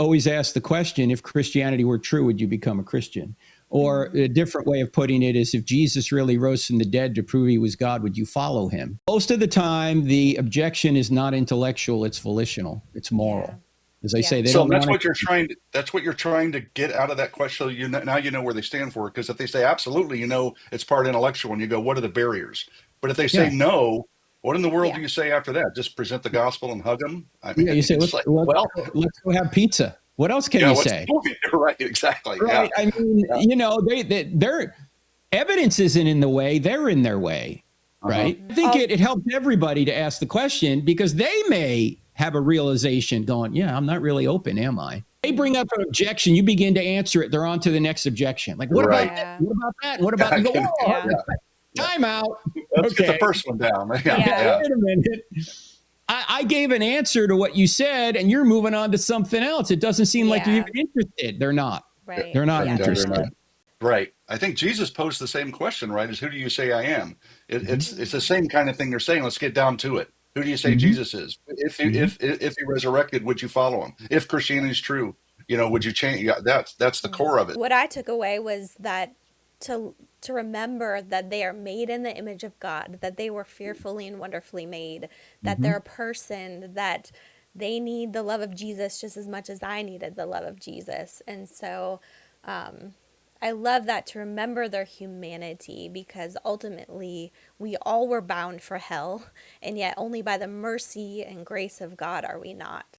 always ask the question, if Christianity were true, would you become a Christian? Or a different way of putting it is, if Jesus really rose from the dead to prove he was God, would you follow him? Most of the time, the objection is not intellectual, it's volitional, it's moral. As I say, they So don't that's want what you're trying to, that's what you're trying to get out of that question. So now you know where they stand for it. Because if they say absolutely, you know, it's part intellectual, and you go, what are the barriers? But if they say Yeah. no, what in the world do you say after that? Just present the gospel and hug them? I mean, Yeah, you say, it's like, well, let's go have pizza. What else can yeah, you what's say? the point? Right, exactly. Yeah. Right. I mean, Yeah. you know, their evidence isn't in the way, they're in their way. Right. I think it helps everybody to ask the question, because they may have a realization going, yeah, I'm not really open, am I? They bring up an objection, you begin to answer it, they're on to the next objection. Like, what about that? What about that? What about, you go, time out. Let's get the first one down. Wait a minute. I gave an answer to what you said, and you're moving on to something else. It doesn't seem like you're even interested. They're not. Right. They're not interested. Right. I think Jesus posed the same question, right? Is, who do you say I am? It's the same kind of thing they're saying. Let's get down to it. Who do you say Jesus is? If he resurrected, would you follow him? If Christianity is true, you know, would you change? Yeah, that's the core of it. What I took away was that to remember that they are made in the image of God, that they were fearfully and wonderfully made, that they're a person, that they need the love of Jesus just as much as I needed the love of Jesus. And so I love that, to remember their humanity, because ultimately we all were bound for hell, and yet only by the mercy and grace of God are we not.